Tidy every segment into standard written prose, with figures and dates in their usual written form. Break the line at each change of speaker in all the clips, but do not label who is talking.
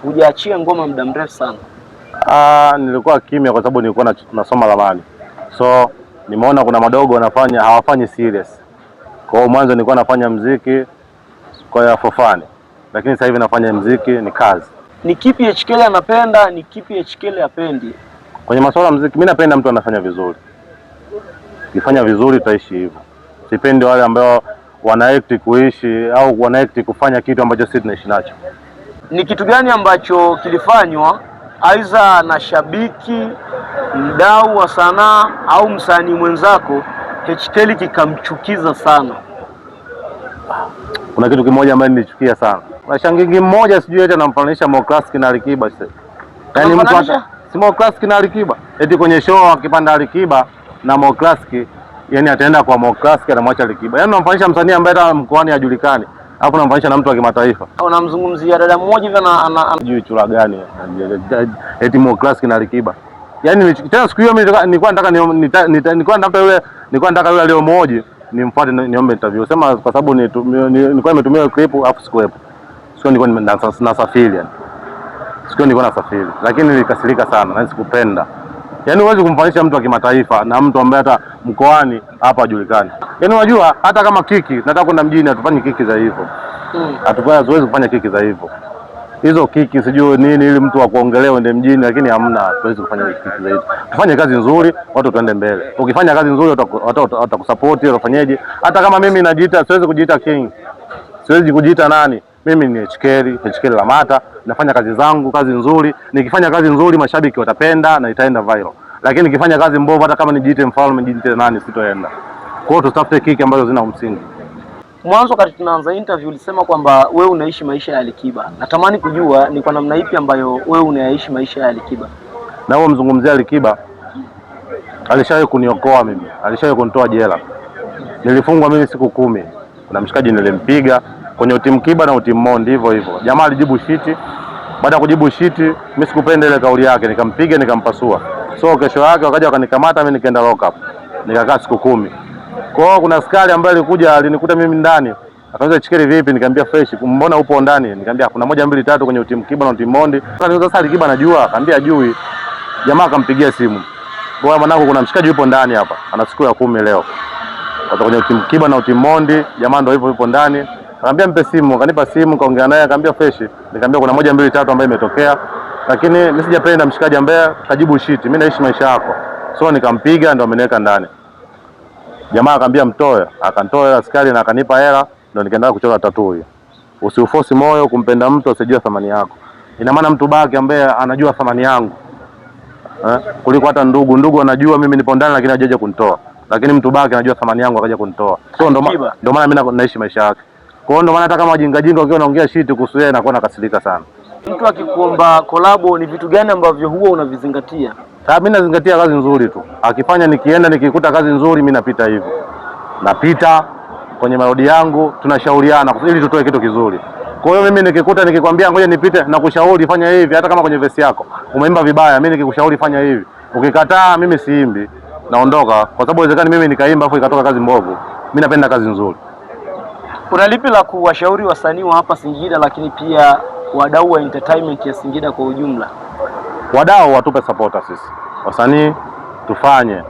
Hujaachia ngoma muda mrefu sana.
Nilikuwa kimya kwa sababu nilikuwa nasoma ramani. So nimeona kuna madogo wanafanya hawafanyi serious. Kwa hiyo mwanzo nilikuwa nafanya muziki kwa for fun. Lakini sasa hivi nafanya muziki ni kazi.
Ni kipi HKL anapenda, ni kipi HKL hapendi?
Kwenye masuala ya muziki mimi napenda mtu anafanya vizuri. Ukifanya vizuri utaishi hivyo. Sipendi wale ambao wanaact kuishi au wanaact kufanya kitu ambacho sisi tunaishi nacho.
Ni kitu gani ambacho kilifanywa aidha na shabiki, mdau wa sanaa au msanii mwenzako HKL kikamchukiza sana?
Kuna kitu kimoja ambacho nilichukia sana. Kuna shangingi mmoja sijui eti anamfananisha Mo Classic na Alikiba sasa. Yaani mtu si Mo Classic na Alikiba. Eti kwenye show akipanda Alikiba na Mo Classic, yani ataenda kwa Mo Classic anamwacha Alikiba. Yaani unamfananisha msanii ambaye hata mkoani hajulikani. Alafu unamfananisha na mtu wa kimataifa.
Unamzungumzia dada mmoja hivi
sijui chura gani. Eti Mo Classic na Alikiba. Yaani tena siku hiyo mimi nilikuwa nataka yule aliyomhoji nimfuate niombe interview. Sema kwa sababu nilikuwa nimetumia clip afu sikuwepo. Sio nilikuwa nasafiri yani. Sio nilikuwa nasafiri. Lakini nilikasirika sana na sikupenda. Yaani huwezi kumfanisha mtu wa kimataifa na mtu ambaye hata mkoani hapa hajulikani. Yaani unajua hata kama kiki nataka kwenda mjini atufanye kiki za hivyo. Hatuwezi kufanya kiki za hivyo. Hizo kiki sijui nini ili mtu akuongelee uende mjini, lakini hamna, tuwezi kufanya kiki za hivyo. Tufanye kazi nzuri, watu tuende mbele. Ukifanya kazi nzuri watakusupport, utafanyaje? Hata kama mimi najiita, siwezi kujiita king. Siwezi kujiita nani? Mimi ni HKL Lamata, nafanya kazi zangu, kazi nzuri. Nikifanya kazi nzuri mashabiki watapenda na itaenda viral. Lakini nikifanya kazi mbovu hata kama nijiite mfalme, nijiite nani, sitoenda. Kwa hiyo tutafute kiki ambazo zina msingi.
Mwanzo wakati tunaanza interview ulisema kwamba wewe unaishi maisha ya Alikiba. Natamani kujua ni kwa namna ipi ambayo wewe unaishi maisha ya Alikiba.
Na wewe mzungumzia Alikiba, alishawahi kuniokoa mimi, alishawahi kunitoa jela. Nilifungwa mimi siku 10. Kuna mshikaji nilimpiga kwenye utimu Kiba na utimu Mondi hivyo. Jamaa alijibu shiti. Baada ya kujibu shiti, mimi sikupenda ile kauli yake, nikampiga nikampasua. So kesho yake wakaja wakanikamata mimi nikaenda lock up. Nikakaa siku 10. Kwa hiyo kuna askari ambaye alikuja alinikuta mimi ndani. Akauliza HKL vipi? Nikamwambia fresh. Mbona upo ndani? Nikamwambia kuna 1 2 3 kwenye utimu Kiba na utimu Mondi. Sasa Alikiba anajua, akamwambia ajui. Jamaa akampigia simu. Bwana mwanangu kuna mshikaji yupo ndani hapa. Ana siku ya 10 leo. Kwa kwenye utimu Kiba na utimu Mondi, jamaa ndio yupo ndani. Akamwambia mpe simu, akanipa simu, kaongea naye, akamwambia fresh. Nikamwambia kuna 1 2 3 ambayo imetokea. Lakini mimi sijapenda mshikaji ambaye kajibu shiti. Mimi naishi maisha yako. So nikampiga ndio ameniweka ndani. Jamaa akamwambia mtoe, akanitoa askari na akanipa hela ndio nikaenda kuchora tattoo hiyo. Usiuforce moyo kumpenda mtu asijue thamani yako. Ina maana mtu baki ambaye anajua thamani yangu. Kuliko hata ndugu anajua mimi nipo ndani lakini hajaje kunitoa. Lakini mtu baki anajua thamani yangu akaja kunitoa. So ndio maana mimi naishi maisha yake. Kwa hiyo ndio maana hata kama wajinga ukiwa unaongea shit kuhusu yeye nakuwa nakasirika sana.
Mtu akikuomba collab ni vitu gani ambavyo huwa unavizingatia?
Mimi nazingatia kazi nzuri tu. Akifanya nikienda nikikuta kazi nzuri mimi napita hivyo. Napita kwenye melodi yangu tunashauriana ili tutoe kitu kizuri. Kwa hiyo mimi nikikwambia ngoja nipite na kushauri fanya hivi hata kama kwenye verse yako umeimba vibaya mimi nikikushauri fanya hivi. Ukikataa mimi siimbi naondoka kwa sababu inawezekana mimi nikaimba afu ikatoka kazi mbovu. Mimi napenda kazi nzuri.
Kuna lipi la kuwashauri wasanii wa hapa Singida lakini pia wadau wa entertainment ya Singida kwa ujumla?
Wadau watupe supporta sisi. Wasanii tufanye,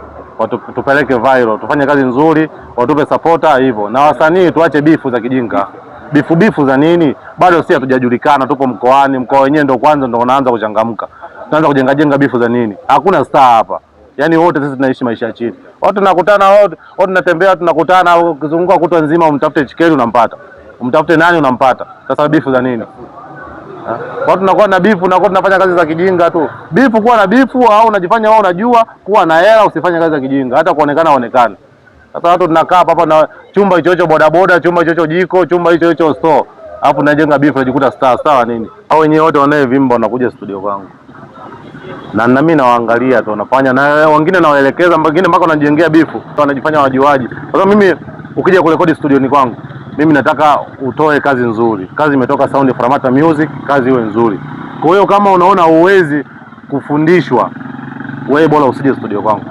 tupeleke viral, tufanye kazi nzuri, watupe supporta hivyo. Na wasanii tuache bifu za kijinga. Bifu za nini? Bado sisi hatujajulikana, tupo mkoani, mkoa wenyewe ndio kwanza ndio unaanza kuchangamka. Tunaanza kujenga bifu za nini? Hakuna star hapa. Yaani wote sisi tunaishi maisha ya chini. Watu tunakutana wote tunatembea tunakutana ukizunguka kutwa nzima umtafute HKL unampata. Umtafute nani unampata. Sasa bifu za nini? Watu tunakuwa na bifu na tunafanya kazi za kijinga tu. Bifu kuwa na bifu au unajifanya wewe unajua kuwa na hela usifanye kazi za kijinga hata kuonekana onekane. Sasa watu tunakaa hapa na chumba hicho bodaboda, chumba hicho jiko, chumba hicho store. Alafu najenga bifu unajikuta star nini? Hao wenyewe wote wanayevimba wanakuja studio kwangu. Na mimi nawaangalia tu wanafanya na wengine nawaelekeza wengine mpaka wanajengea bifu. Wanajifanya wajuaji. Kwa sababu mimi ukija kurekodi studio ni kwangu. Mimi nataka utoe kazi nzuri. Kazi imetoka Sound of Lamata Music, kazi iwe nzuri. Kwa hiyo kama unaona uwezi kufundishwa, wewe bora usije studio kwangu.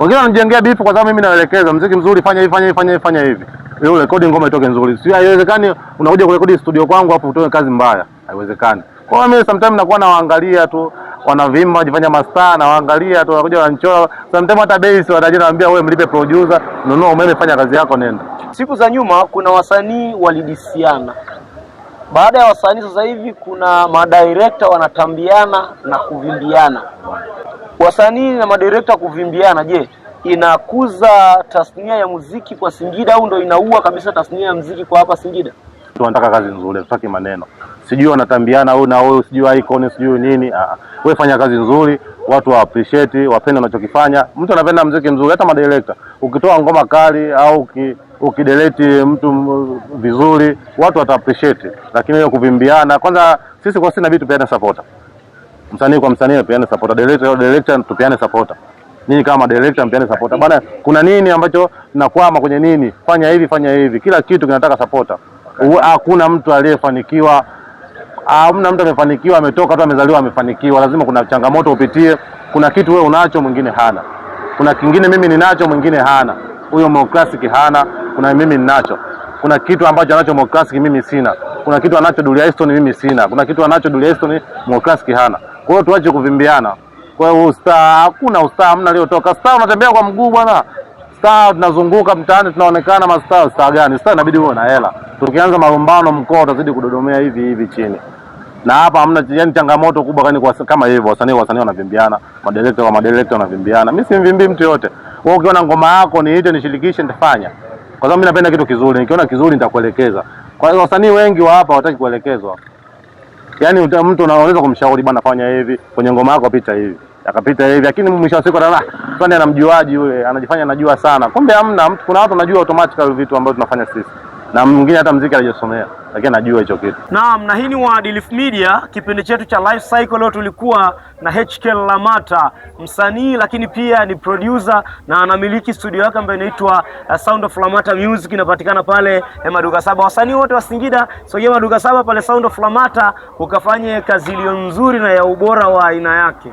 Wengine wanajengea bifu kwa sababu mimi naelekeza muziki mzuri fanya hivi. Ile rekodi ngoma itoke nzuri. Si haiwezekani unakuja kurekodi studio kwangu hapo utoe kazi mbaya. Haiwezekani. Kwa hiyo mimi sometimes nakuwa nawaangalia tu wanavimba wajifanya mastaa, na waangalia tu wanakuja wanachora. Sometimes hata base wataje naambia wewe mlipe producer, nunua umeme, fanya kazi yako, nenda.
Siku za nyuma kuna wasanii walidisiana. Baada ya wasanii sasa hivi kuna madirector wanatambiana na kuvimbiana. Wasanii na madirector kuvimbiana, je, inakuza tasnia ya muziki kwa Singida au ndo inaua kabisa tasnia ya muziki kwa hapa Singida?
Tunataka kazi nzuri, tutaki maneno. Sijui wanatambiana au na wewe, sijui icon, sijui nini. Wewe fanya kazi nzuri, watu wa appreciate, wapende unachokifanya. Mtu anapenda muziki mzuri, hata madirector. Ukitoa ngoma kali au ukidelete mtu vizuri, watu wata appreciate. Lakini hiyo kuvimbiana, kwanza sisi kwa sisi vitu tupeane support. Msanii kwa msanii tupeane support, director tupeane support. Ninyi kama director mpeane support. Bana, kuna nini ambacho nakwama kwenye nini? Fanya hivi, fanya hivi. Kila kitu kinataka support. Hakuna mtu aliyefanikiwa. Hamna mtu amefanikiwa ametoka tu amezaliwa amefanikiwa. Lazima kuna changamoto upitie. Kuna kitu wewe unacho mwingine hana. Kuna kingine mimi ninacho mwingine hana. Huyo Mo Classic hana, kuna mimi ninacho. Kuna kitu ambacho anacho Mo Classic mimi sina. Kuna kitu anacho Dully Aiston mimi sina. Kuna kitu anacho Dully Aiston Mo Classic hana. Kwa hiyo tuache kuvimbiana. Kwa hiyo star, hakuna star, hamna aliyotoka. Star unatembea kwa mguu bwana. Star tunazunguka mtaani tunaonekana mastar. Star gani? Star inabidi uwe na hela. Tukianza malumbano mkoa utazidi kudodomea hivi hivi chini. Na hapa hamna, yani changamoto kubwa kama hivyo. Wasanii wanavimbiana, madirector wanavimbiana. Mimi simvimbii mtu yote. Wewe ukiona ngoma yako niite nishirikishe nitafanya. Kwa sababu mimi napenda kitu kizuri. Nikiona kizuri nitakuelekeza. Kwa hiyo wasanii wengi wa hapa hawataki kuelekezwa. Yaani mtu unaweza kumshauri bwana fanya hivi, kwenye ngoma yako pita hivi. Akapita hivi, lakini mwisho wa siku kwani anamjuaji yule, anajifanya anajua sana. Kumbe hamna, mtu kuna watu wanajua automatically vitu ambavyo tunafanya sisi. Na mwingine hata muziki hajasomea, lakini anajua hicho kitu.
Naam, na hii ni Wadilifu Media, kipindi chetu cha Life Cycle. Leo tulikuwa na HK Lamata, msanii lakini pia ni producer na anamiliki studio yake ambayo inaitwa Sound of Lamata Music, inapatikana pale Maduka Saba. Wasanii wote wa Singida sogea Maduka Saba pale Sound of Lamata ukafanye kazi iliyo nzuri na ya ubora wa aina yake.